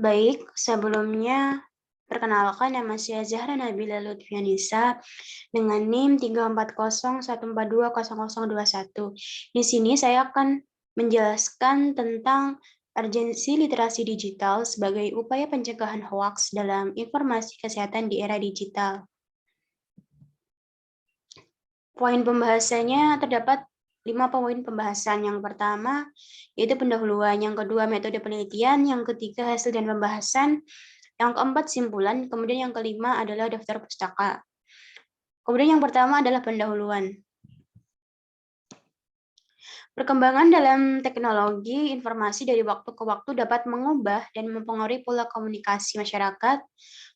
Baik, sebelumnya perkenalkan nama saya Zahra Nabila Lutfianisa dengan NIM 34014200021. Di sini saya akan menjelaskan tentang urgensi literasi digital sebagai upaya pencegahan hoaks dalam informasi kesehatan di era digital. Poin pembahasannya terdapat 5 poin pembahasan. Yang pertama, yaitu pendahuluan. Yang kedua, metode penelitian. Yang ketiga, hasil dan pembahasan. Yang keempat, simpulan. Kemudian yang kelima adalah daftar pustaka. Kemudian yang pertama adalah pendahuluan. Perkembangan dalam teknologi informasi dari waktu ke waktu dapat mengubah dan mempengaruhi pola komunikasi masyarakat,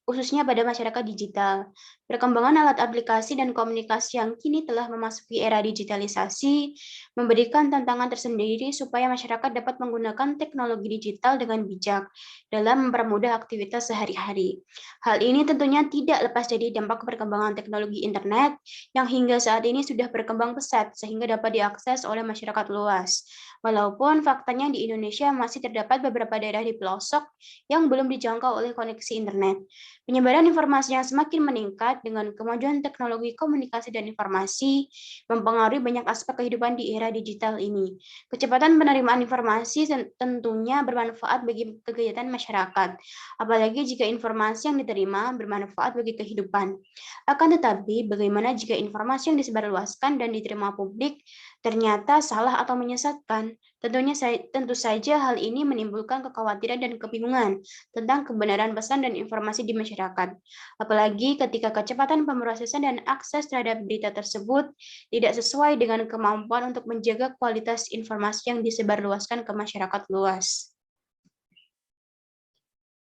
khususnya pada masyarakat digital. Perkembangan alat aplikasi dan komunikasi yang kini telah memasuki era digitalisasi memberikan tantangan tersendiri supaya masyarakat dapat menggunakan teknologi digital dengan bijak dalam mempermudah aktivitas sehari-hari. Hal ini tentunya tidak lepas dari dampak perkembangan teknologi internet yang hingga saat ini sudah berkembang pesat sehingga dapat diakses oleh masyarakat luas. Walaupun faktanya di Indonesia masih terdapat beberapa daerah di pelosok yang belum dijangkau oleh koneksi internet. Penyebaran informasi yang semakin meningkat dengan kemajuan teknologi komunikasi dan informasi mempengaruhi banyak aspek kehidupan di era digital ini. Kecepatan penerimaan informasi tentunya bermanfaat bagi kegiatan masyarakat, apalagi jika informasi yang diterima bermanfaat bagi kehidupan. Akan tetapi, bagaimana jika informasi yang disebarluaskan dan diterima publik ternyata salah atau menyesatkan? Tentu saja hal ini menimbulkan kekhawatiran dan kebingungan tentang kebenaran pesan dan informasi di masyarakat. Apalagi ketika kecepatan pemrosesan dan akses terhadap berita tersebut tidak sesuai dengan kemampuan untuk menjaga kualitas informasi yang disebarluaskan ke masyarakat luas.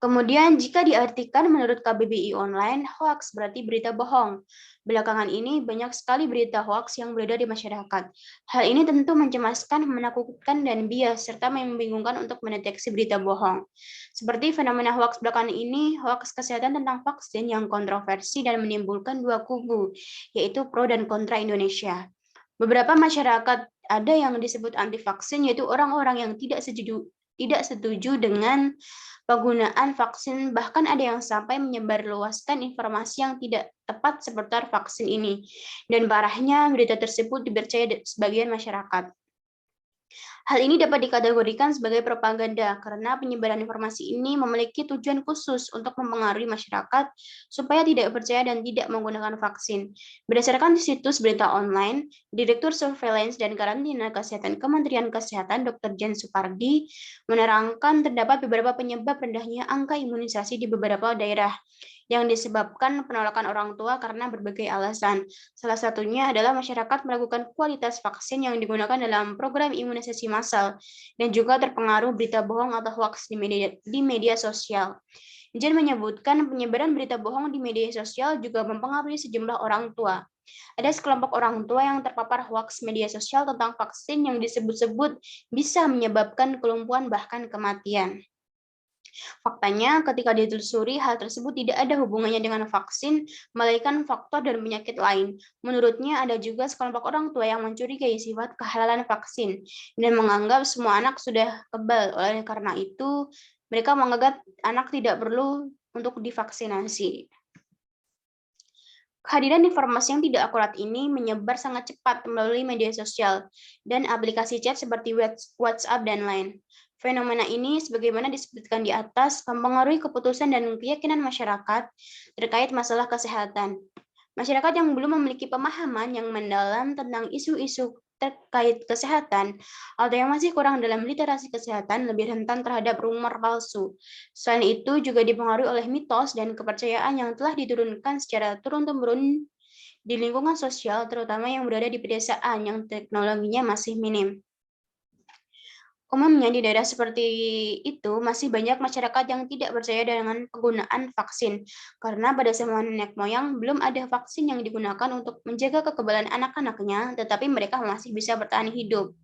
Kemudian, jika diartikan menurut KBBI Online, hoax berarti berita bohong. Belakangan ini, banyak sekali berita hoax yang beredar di masyarakat. Hal ini tentu mencemaskan, menakutkan, dan bias, serta membingungkan untuk mendeteksi berita bohong. Seperti fenomena hoax belakangan ini, hoax kesehatan tentang vaksin yang kontroversi dan menimbulkan dua kubu, yaitu pro dan kontra Indonesia. Beberapa masyarakat ada yang disebut anti vaksin, yaitu orang-orang yang tidak setuju dengan penggunaan vaksin, bahkan ada yang sampai menyebarluaskan informasi yang tidak tepat seputar vaksin ini. Dan parahnya, berita tersebut dipercaya sebagian masyarakat. Hal ini dapat dikategorikan sebagai propaganda karena penyebaran informasi ini memiliki tujuan khusus untuk mempengaruhi masyarakat supaya tidak percaya dan tidak menggunakan vaksin. Berdasarkan situs berita online, Direktur Surveillance dan Karantina Kesehatan Kementerian Kesehatan Dr. Jen Supardi menerangkan terdapat beberapa penyebab rendahnya angka imunisasi di beberapa daerah yang disebabkan penolakan orang tua karena berbagai alasan. Salah satunya adalah masyarakat meragukan kualitas vaksin yang digunakan dalam program imunisasi massal dan juga terpengaruh berita bohong atau hoax di media sosial. Jen menyebutkan penyebaran berita bohong di media sosial juga mempengaruhi sejumlah orang tua. Ada sekelompok orang tua yang terpapar hoaks media sosial tentang vaksin yang disebut-sebut bisa menyebabkan kelumpuhan bahkan kematian. Faktanya, ketika ditelusuri, hal tersebut tidak ada hubungannya dengan vaksin, melainkan faktor dan penyakit lain. Menurutnya, ada juga sekelompok orang tua yang mencurigai sifat kehalalan vaksin dan menganggap semua anak sudah kebal. Oleh karena itu, mereka menganggap anak tidak perlu untuk divaksinasi. Kehadiran informasi yang tidak akurat ini menyebar sangat cepat melalui media sosial dan aplikasi chat seperti WhatsApp dan lain. Fenomena ini, sebagaimana disebutkan di atas, mempengaruhi keputusan dan keyakinan masyarakat terkait masalah kesehatan. Masyarakat yang belum memiliki pemahaman yang mendalam tentang isu-isu terkait kesehatan atau yang masih kurang dalam literasi kesehatan lebih rentan terhadap rumor palsu. Selain itu juga dipengaruhi oleh mitos dan kepercayaan yang telah diturunkan secara turun-temurun di lingkungan sosial, terutama yang berada di pedesaan yang teknologinya masih minim. Umumnya di daerah seperti itu masih banyak masyarakat yang tidak percaya dengan penggunaan vaksin karena pada zaman nenek moyang belum ada vaksin yang digunakan untuk menjaga kekebalan anak-anaknya, tetapi mereka masih bisa bertahan hidup.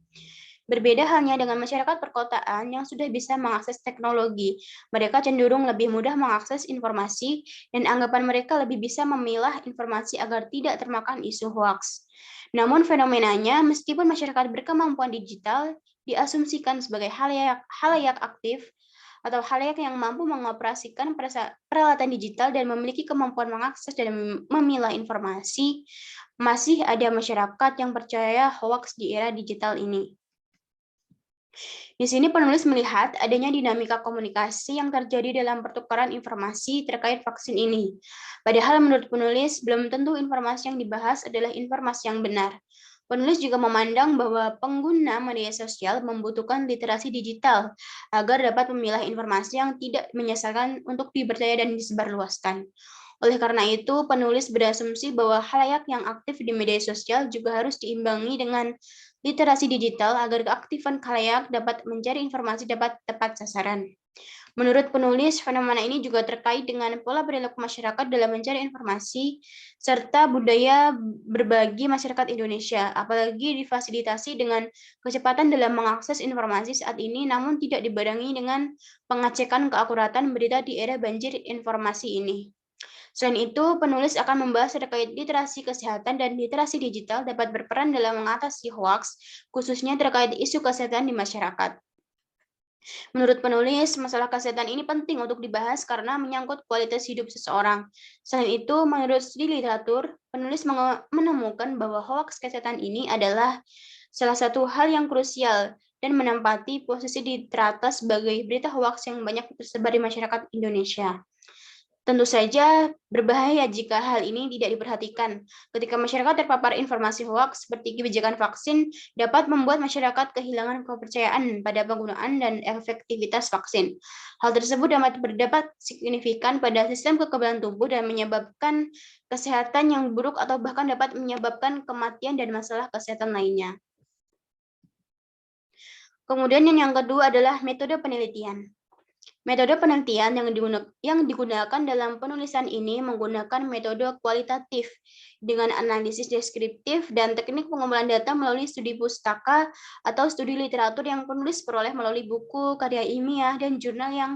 Berbeda halnya dengan masyarakat perkotaan yang sudah bisa mengakses teknologi. Mereka cenderung lebih mudah mengakses informasi dan anggapan mereka lebih bisa memilah informasi agar tidak termakan isu hoaks. Namun fenomenanya, meskipun masyarakat berkemampuan digital diasumsikan sebagai halayak aktif atau khalayak yang mampu mengoperasikan peralatan digital dan memiliki kemampuan mengakses dan memilah informasi, masih ada masyarakat yang percaya hoaks di era digital ini. Di sini penulis melihat adanya dinamika komunikasi yang terjadi dalam pertukaran informasi terkait vaksin ini. Padahal menurut penulis, belum tentu informasi yang dibahas adalah informasi yang benar. Penulis juga memandang bahwa pengguna media sosial membutuhkan literasi digital agar dapat memilah informasi yang tidak menyesatkan untuk dipercaya dan disebarluaskan. Oleh karena itu, penulis berasumsi bahwa khalayak yang aktif di media sosial juga harus diimbangi dengan literasi digital agar keaktifan khalayak dapat mencari informasi dapat tepat sasaran. Menurut penulis, fenomena ini juga terkait dengan pola perilaku masyarakat dalam mencari informasi serta budaya berbagi masyarakat Indonesia, apalagi difasilitasi dengan kecepatan dalam mengakses informasi saat ini, namun tidak dibarengi dengan pengecekan keakuratan berita di era banjir informasi ini. Selain itu, penulis akan membahas terkait literasi kesehatan dan literasi digital dapat berperan dalam mengatasi hoaks, khususnya terkait isu kesehatan di masyarakat. Menurut penulis, masalah kesehatan ini penting untuk dibahas karena menyangkut kualitas hidup seseorang. Selain itu, menurut studi literatur, penulis menemukan bahwa hoaks kesehatan ini adalah salah satu hal yang krusial dan menempati posisi di teratas sebagai berita hoaks yang banyak tersebar di masyarakat Indonesia. Tentu saja berbahaya jika hal ini tidak diperhatikan. Ketika masyarakat terpapar informasi hoaks seperti kebijakan vaksin dapat membuat masyarakat kehilangan kepercayaan pada penggunaan dan efektivitas vaksin. Hal tersebut dapat berdampak signifikan pada sistem kekebalan tubuh dan menyebabkan kesehatan yang buruk atau bahkan dapat menyebabkan kematian dan masalah kesehatan lainnya. Kemudian yang kedua adalah metode penelitian. Metode penelitian yang digunakan dalam penulisan ini menggunakan metode kualitatif dengan analisis deskriptif dan teknik pengumpulan data melalui studi pustaka atau studi literatur yang penulis peroleh melalui buku, karya ilmiah, dan jurnal yang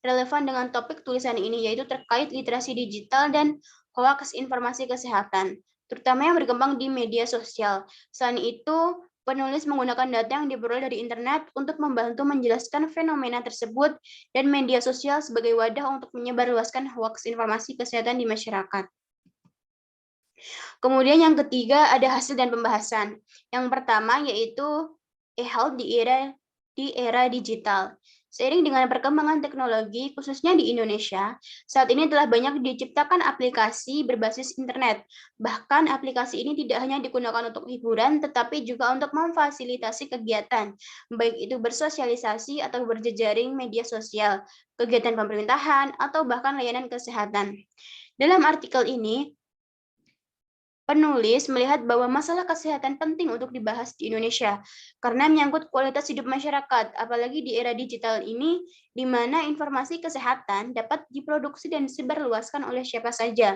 relevan dengan topik tulisan ini, yaitu terkait literasi digital dan hoaks informasi kesehatan, terutama yang berkembang di media sosial. Selain itu, penulis menggunakan data yang diperoleh dari internet untuk membantu menjelaskan fenomena tersebut dan media sosial sebagai wadah untuk menyebarluaskan hoaks informasi kesehatan di masyarakat. Kemudian yang ketiga ada hasil dan pembahasan. Yang pertama yaitu e-health di era digital. Seiring dengan perkembangan teknologi, khususnya di Indonesia, saat ini telah banyak diciptakan aplikasi berbasis internet. Bahkan aplikasi ini tidak hanya digunakan untuk hiburan, tetapi juga untuk memfasilitasi kegiatan, baik itu bersosialisasi atau berjejaring media sosial, kegiatan pemerintahan, atau bahkan layanan kesehatan. Dalam artikel ini, penulis melihat bahwa masalah kesehatan penting untuk dibahas di Indonesia karena menyangkut kualitas hidup masyarakat, apalagi di era digital ini, di mana informasi kesehatan dapat diproduksi dan disebarluaskan oleh siapa saja,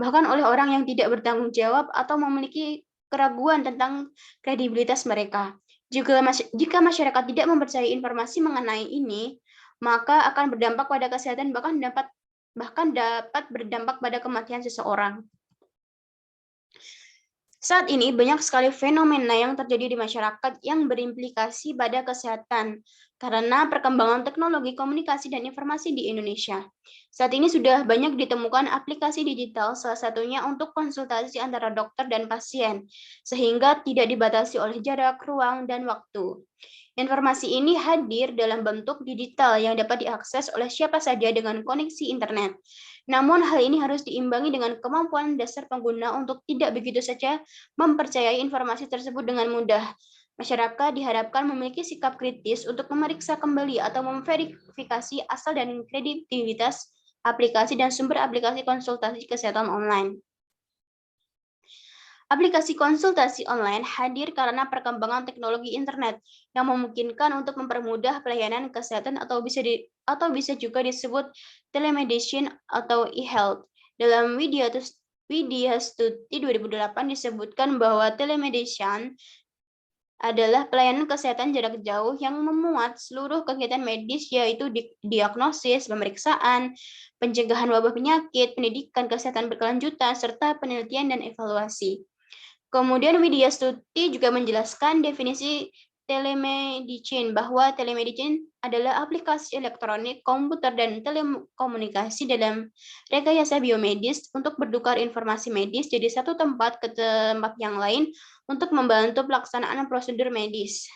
bahkan oleh orang yang tidak bertanggung jawab atau memiliki keraguan tentang kredibilitas mereka. Jika masyarakat tidak mempercayai informasi mengenai ini, maka akan berdampak pada kesehatan bahkan dapat berdampak pada kematian seseorang. Saat ini banyak sekali fenomena yang terjadi di masyarakat yang berimplikasi pada kesehatan karena perkembangan teknologi komunikasi dan informasi di Indonesia. Saat ini sudah banyak ditemukan aplikasi digital, salah satunya untuk konsultasi antara dokter dan pasien, sehingga tidak dibatasi oleh jarak, ruang, dan waktu. Informasi ini hadir dalam bentuk digital yang dapat diakses oleh siapa saja dengan koneksi internet. Namun hal ini harus diimbangi dengan kemampuan dasar pengguna untuk tidak begitu saja mempercayai informasi tersebut dengan mudah. Masyarakat diharapkan memiliki sikap kritis untuk memeriksa kembali atau memverifikasi asal dan kredibilitas aplikasi dan sumber aplikasi konsultasi kesehatan online. Aplikasi konsultasi online hadir karena perkembangan teknologi internet yang memungkinkan untuk mempermudah pelayanan kesehatan atau bisa juga disebut telemedicine atau e-health. Dalam Widya Studi 2008 disebutkan bahwa telemedicine adalah pelayanan kesehatan jarak jauh yang memuat seluruh kegiatan medis yaitu diagnosis, pemeriksaan, pencegahan wabah penyakit, pendidikan kesehatan berkelanjutan, serta penelitian dan evaluasi. Kemudian Widya Stuti juga menjelaskan definisi telemedicine, bahwa telemedicine adalah aplikasi elektronik, komputer, dan telekomunikasi dalam rekayasa biomedis untuk bertukar informasi medis dari satu tempat ke tempat yang lain untuk membantu pelaksanaan prosedur medis.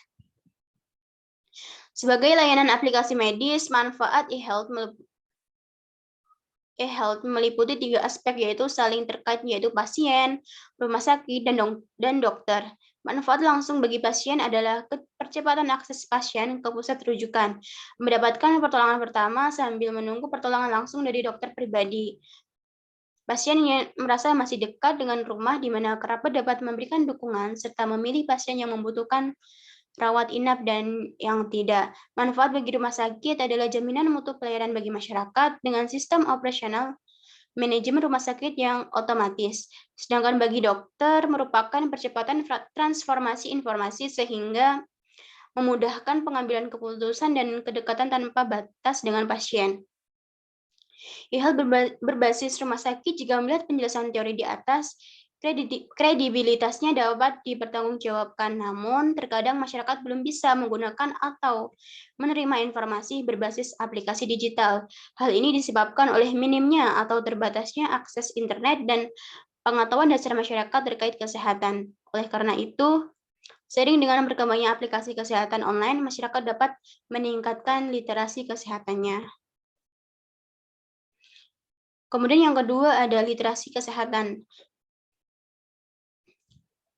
Sebagai layanan aplikasi medis, manfaat e-health meliputi 3 aspek, yaitu saling terkait, yaitu pasien, rumah sakit, dan dokter. Manfaat langsung bagi pasien adalah percepatan akses pasien ke pusat rujukan, mendapatkan pertolongan pertama sambil menunggu pertolongan langsung dari dokter pribadi. Pasien yang merasa masih dekat dengan rumah di mana kerabat dapat memberikan dukungan serta memilih pasien yang membutuhkan rawat inap dan yang tidak. Manfaat bagi rumah sakit adalah jaminan mutu pelayanan bagi masyarakat dengan sistem operasional manajemen rumah sakit yang otomatis. Sedangkan bagi dokter merupakan percepatan transformasi informasi sehingga memudahkan pengambilan keputusan dan kedekatan tanpa batas dengan pasien. E-health berbasis rumah sakit jika melihat penjelasan teori di atas, kredibilitasnya dapat dipertanggungjawabkan, namun terkadang masyarakat belum bisa menggunakan atau menerima informasi berbasis aplikasi digital. Hal ini disebabkan oleh minimnya atau terbatasnya akses internet dan pengetahuan dasar masyarakat terkait kesehatan. Oleh karena itu, seiring dengan berkembangnya aplikasi kesehatan online, masyarakat dapat meningkatkan literasi kesehatannya. Kemudian yang kedua ada literasi kesehatan.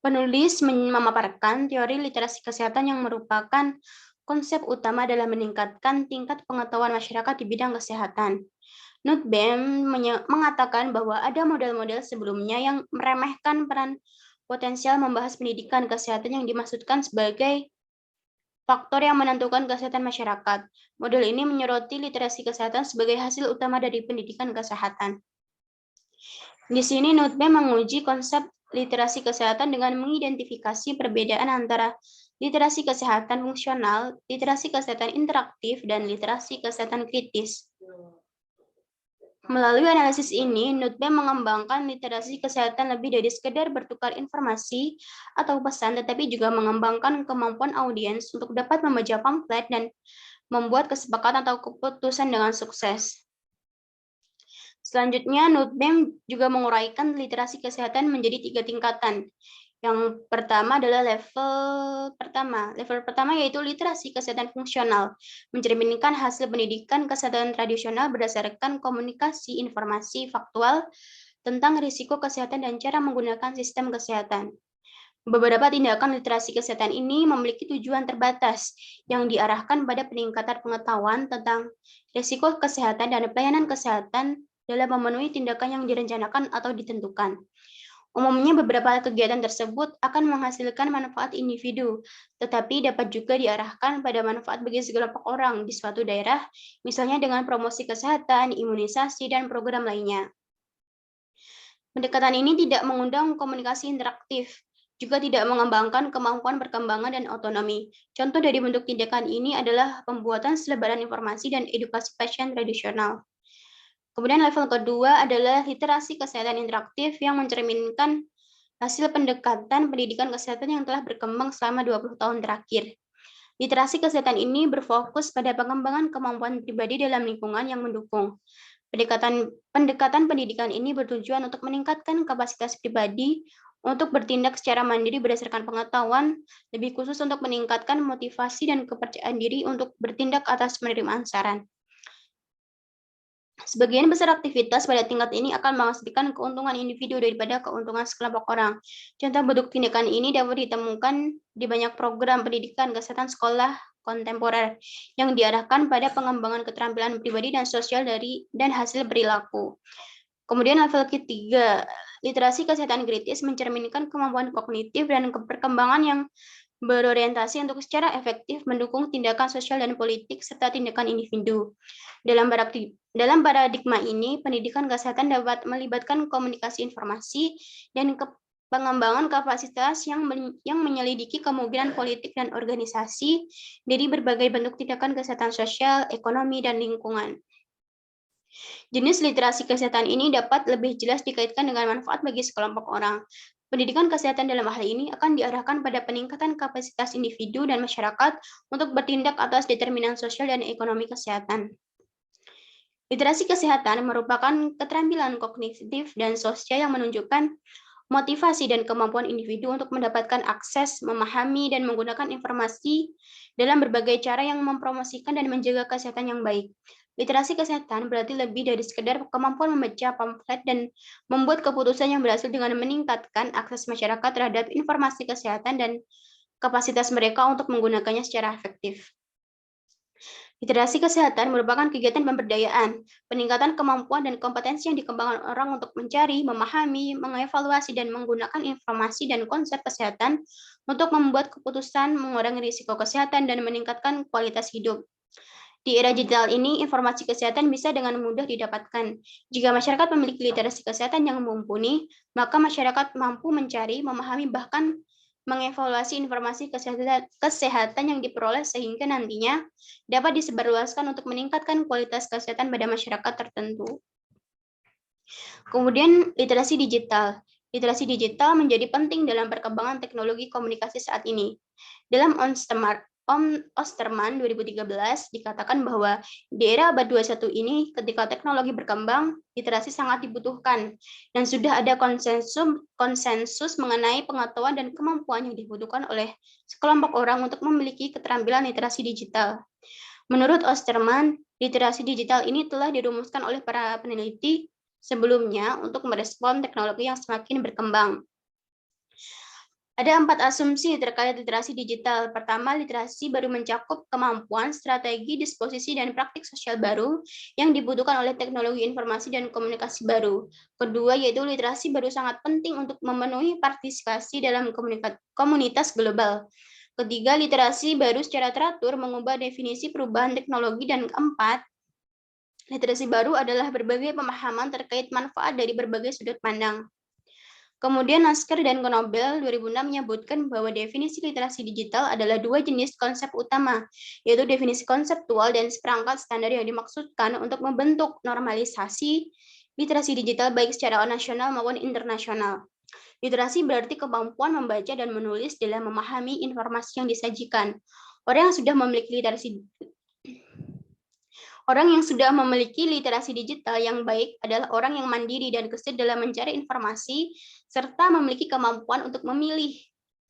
Penulis memaparkan teori literasi kesehatan yang merupakan konsep utama dalam meningkatkan tingkat pengetahuan masyarakat di bidang kesehatan. Nussbaum mengatakan bahwa ada model-model sebelumnya yang meremehkan peran potensial membahas pendidikan kesehatan yang dimaksudkan sebagai faktor yang menentukan kesehatan masyarakat. Model ini menyoroti literasi kesehatan sebagai hasil utama dari pendidikan kesehatan. Di sini Nussbaum menguji konsep literasi kesehatan dengan mengidentifikasi perbedaan antara literasi kesehatan fungsional, literasi kesehatan interaktif, dan literasi kesehatan kritis. Melalui analisis ini, Nussbaum mengembangkan literasi kesehatan lebih dari sekedar bertukar informasi atau pesan, tetapi juga mengembangkan kemampuan audiens untuk dapat membaca pamflet dan membuat kesepakatan atau keputusan dengan sukses. Selanjutnya, Nussbaum juga menguraikan literasi kesehatan menjadi 3 tingkatan. Yang pertama adalah level pertama. Level pertama yaitu literasi kesehatan fungsional, mencerminkan hasil pendidikan kesehatan tradisional berdasarkan komunikasi informasi faktual tentang risiko kesehatan dan cara menggunakan sistem kesehatan. Beberapa tindakan literasi kesehatan ini memiliki tujuan terbatas yang diarahkan pada peningkatan pengetahuan tentang risiko kesehatan dan pelayanan kesehatan dalam memenuhi tindakan yang direncanakan atau ditentukan. Umumnya beberapa kegiatan tersebut akan menghasilkan manfaat individu, tetapi dapat juga diarahkan pada manfaat bagi sekelompok orang di suatu daerah, misalnya dengan promosi kesehatan, imunisasi, dan program lainnya. Pendekatan ini tidak mengundang komunikasi interaktif, juga tidak mengembangkan kemampuan perkembangan dan otonomi. Contoh dari bentuk tindakan ini adalah pembuatan selebaran informasi dan edukasi pasien tradisional. Kemudian level kedua adalah literasi kesehatan interaktif yang mencerminkan hasil pendekatan pendidikan kesehatan yang telah berkembang selama 20 tahun terakhir. Literasi kesehatan ini berfokus pada pengembangan kemampuan pribadi dalam lingkungan yang mendukung. Pendekatan pendidikan ini bertujuan untuk meningkatkan kapasitas pribadi untuk bertindak secara mandiri berdasarkan pengetahuan, lebih khusus untuk meningkatkan motivasi dan kepercayaan diri untuk bertindak atas penerimaan saran. Sebagian besar aktivitas pada tingkat ini akan menghasilkan keuntungan individu daripada keuntungan sekelompok orang. Contoh bentuk tindakan ini dapat ditemukan di banyak program pendidikan kesehatan sekolah kontemporer yang diarahkan pada pengembangan keterampilan pribadi dan sosial dan hasil perilaku. Kemudian level ketiga, literasi kesehatan kritis mencerminkan kemampuan kognitif dan perkembangan yang berorientasi untuk secara efektif mendukung tindakan sosial dan politik serta tindakan individu. Dalam paradigma ini, pendidikan kesehatan dapat melibatkan komunikasi informasi dan pengembangan kapasitas yang menyelidiki kemungkinan politik dan organisasi dari berbagai bentuk tindakan kesehatan sosial, ekonomi, dan lingkungan. Jenis literasi kesehatan ini dapat lebih jelas dikaitkan dengan manfaat bagi sekelompok orang. Pendidikan kesehatan dalam hal ini akan diarahkan pada peningkatan kapasitas individu dan masyarakat untuk bertindak atas determinan sosial dan ekonomi kesehatan. Literasi kesehatan merupakan keterampilan kognitif dan sosial yang menunjukkan motivasi dan kemampuan individu untuk mendapatkan akses, memahami, dan menggunakan informasi dalam berbagai cara yang mempromosikan dan menjaga kesehatan yang baik. Literasi kesehatan berarti lebih dari sekedar kemampuan membaca pamflet dan membuat keputusan yang berhasil dengan meningkatkan akses masyarakat terhadap informasi kesehatan dan kapasitas mereka untuk menggunakannya secara efektif. Literasi kesehatan merupakan kegiatan pemberdayaan, peningkatan kemampuan dan kompetensi yang dikembangkan orang untuk mencari, memahami, mengevaluasi, dan menggunakan informasi dan konsep kesehatan untuk membuat keputusan, mengurangi risiko kesehatan, dan meningkatkan kualitas hidup. Di era digital ini, informasi kesehatan bisa dengan mudah didapatkan. Jika masyarakat memiliki literasi kesehatan yang mumpuni, maka masyarakat mampu mencari, memahami, bahkan mengevaluasi informasi kesehatan yang diperoleh sehingga nantinya dapat disebarluaskan untuk meningkatkan kualitas kesehatan pada masyarakat tertentu. Kemudian literasi digital. Literasi digital menjadi penting dalam perkembangan teknologi komunikasi saat ini. Dalam Osterman 2013 dikatakan bahwa di era abad 21 ini ketika teknologi berkembang, literasi sangat dibutuhkan dan sudah ada konsensus mengenai pengetahuan dan kemampuan yang dibutuhkan oleh sekelompok orang untuk memiliki keterampilan literasi digital. Menurut Osterman, literasi digital ini telah dirumuskan oleh para peneliti sebelumnya untuk merespon teknologi yang semakin berkembang. Ada 4 asumsi terkait literasi digital. Pertama, literasi baru mencakup kemampuan, strategi, disposisi, dan praktik sosial baru yang dibutuhkan oleh teknologi informasi dan komunikasi baru. Kedua, yaitu literasi baru sangat penting untuk memenuhi partisipasi dalam komunitas global. Ketiga, literasi baru secara teratur mengubah definisi perubahan teknologi. Dan keempat, literasi baru adalah berbagai pemahaman terkait manfaat dari berbagai sudut pandang. Kemudian Lasker dan Knobel 2006 menyebutkan bahwa definisi literasi digital adalah 2 jenis konsep utama, yaitu definisi konseptual dan seperangkat standar yang dimaksudkan untuk membentuk normalisasi literasi digital baik secara nasional maupun internasional. Literasi berarti kemampuan membaca dan menulis dalam memahami informasi yang disajikan. Orang yang sudah memiliki literasi digital yang baik adalah orang yang mandiri dan gesit dalam mencari informasi, serta memiliki kemampuan untuk memilih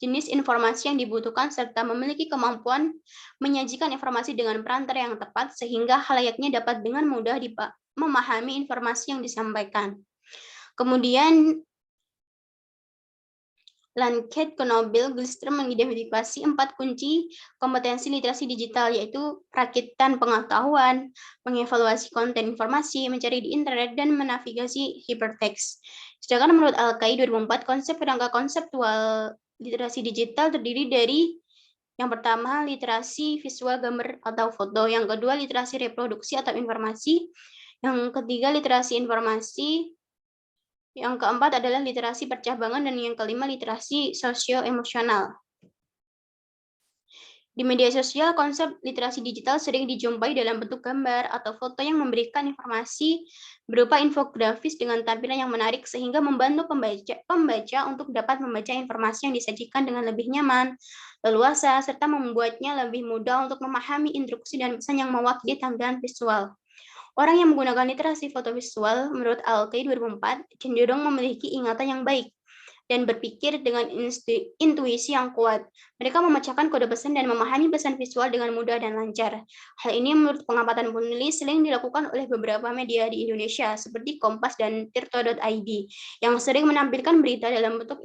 jenis informasi yang dibutuhkan, serta memiliki kemampuan menyajikan informasi dengan perantara yang tepat, sehingga halayaknya dapat dengan mudah memahami informasi yang disampaikan. Kemudian, Lankett, Knobel, Glister mengidentifikasi 4 kunci kompetensi literasi digital, yaitu perakitan pengetahuan, mengevaluasi konten informasi, mencari di internet, dan menavigasi hypertext. Sedangkan menurut Alkay 2004, konsep kerangka konseptual literasi digital terdiri dari yang pertama, literasi visual gambar atau foto, yang kedua, literasi reproduksi atau informasi, yang ketiga, literasi informasi, yang keempat adalah literasi percabangan, dan yang kelima literasi sosio-emosional. Di media sosial, konsep literasi digital sering dijumpai dalam bentuk gambar atau foto yang memberikan informasi berupa infografis dengan tampilan yang menarik sehingga membantu pembaca untuk dapat membaca informasi yang disajikan dengan lebih nyaman, leluasa, serta membuatnya lebih mudah untuk memahami instruksi dan pesan yang mewakili tampilan visual. Orang yang menggunakan literasi foto visual, menurut Alkay 2004, cenderung memiliki ingatan yang baik dan berpikir dengan intuisi yang kuat. Mereka memecahkan kode pesan dan memahami pesan visual dengan mudah dan lancar. Hal ini menurut pengamatan penulis sering dilakukan oleh beberapa media di Indonesia seperti Kompas dan Tirto.id yang sering menampilkan berita dalam bentuk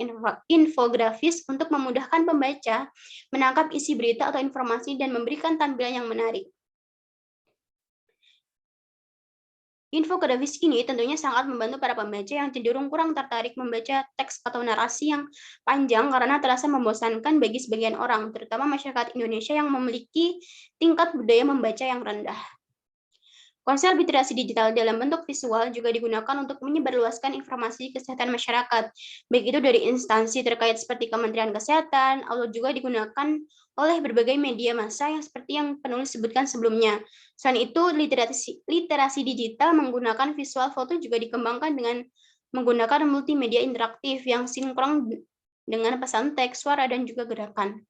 infografis untuk memudahkan pembaca menangkap isi berita atau informasi dan memberikan tampilan yang menarik. Infografis ini tentunya sangat membantu para pembaca yang cenderung kurang tertarik membaca teks atau narasi yang panjang karena terasa membosankan bagi sebagian orang, terutama masyarakat Indonesia yang memiliki tingkat budaya membaca yang rendah. Konsep literasi digital dalam bentuk visual juga digunakan untuk menyebarluaskan informasi kesehatan masyarakat, baik itu dari instansi terkait seperti Kementerian Kesehatan, atau juga digunakan oleh berbagai media massa yang seperti yang penulis sebutkan sebelumnya. Selain itu, literasi digital menggunakan visual foto juga dikembangkan dengan menggunakan multimedia interaktif yang sinkron dengan pesan teks, suara, dan juga gerakan.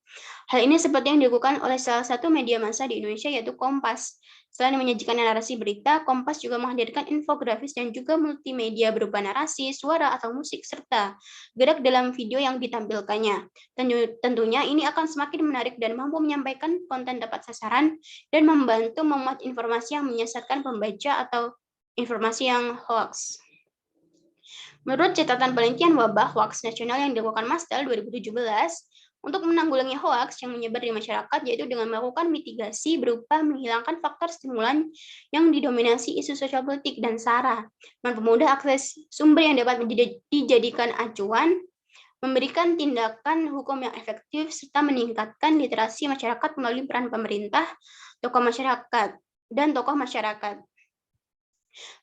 Hal ini seperti yang dilakukan oleh salah satu media massa di Indonesia yaitu Kompas. Selain menyajikan narasi berita, Kompas juga menghadirkan infografis dan juga multimedia berupa narasi, suara, atau musik, serta gerak dalam video yang ditampilkannya. Tentunya ini akan semakin menarik dan mampu menyampaikan konten tepat sasaran dan membantu memuat informasi yang menyesatkan pembaca atau informasi yang hoax. Menurut catatan penelitian wabah hoax nasional yang dilakukan Mastel 2017, untuk menanggulangi hoax yang menyebar di masyarakat yaitu dengan melakukan mitigasi berupa menghilangkan faktor stimulan yang didominasi isu sosial politik dan SARA, mempermudah akses sumber yang dapat dijadikan acuan, memberikan tindakan hukum yang efektif, serta meningkatkan literasi masyarakat melalui peran pemerintah, tokoh masyarakat, dan tokoh masyarakat.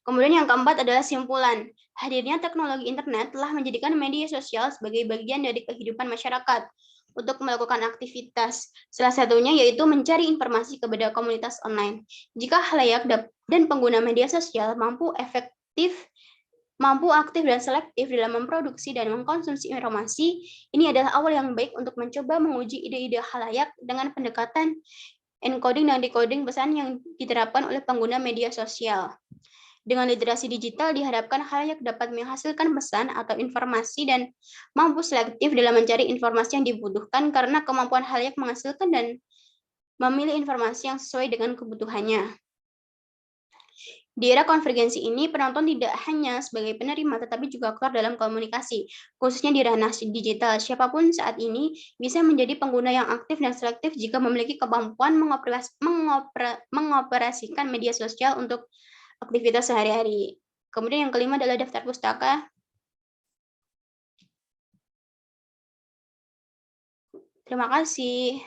Kemudian yang keempat adalah simpulan. Hadirnya teknologi internet telah menjadikan media sosial sebagai bagian dari kehidupan masyarakat untuk melakukan aktivitas. Salah satunya yaitu mencari informasi kepada komunitas online. Jika khalayak dan pengguna media sosial mampu aktif dan selektif dalam memproduksi dan mengkonsumsi informasi, ini adalah awal yang baik untuk mencoba menguji ide-ide khalayak dengan pendekatan encoding dan decoding pesan yang diterapkan oleh pengguna media sosial. Dengan literasi digital diharapkan khalayak dapat menghasilkan pesan atau informasi dan mampu selektif dalam mencari informasi yang dibutuhkan karena kemampuan khalayak menghasilkan dan memilih informasi yang sesuai dengan kebutuhannya. Di era konvergensi ini, penonton tidak hanya sebagai penerima, tetapi juga aktor dalam komunikasi, khususnya di ranah digital. Siapapun saat ini bisa menjadi pengguna yang aktif dan selektif jika memiliki kemampuan mengoperasikan media sosial untuk aktivitas sehari-hari. Kemudian yang kelima adalah daftar pustaka. Terima kasih.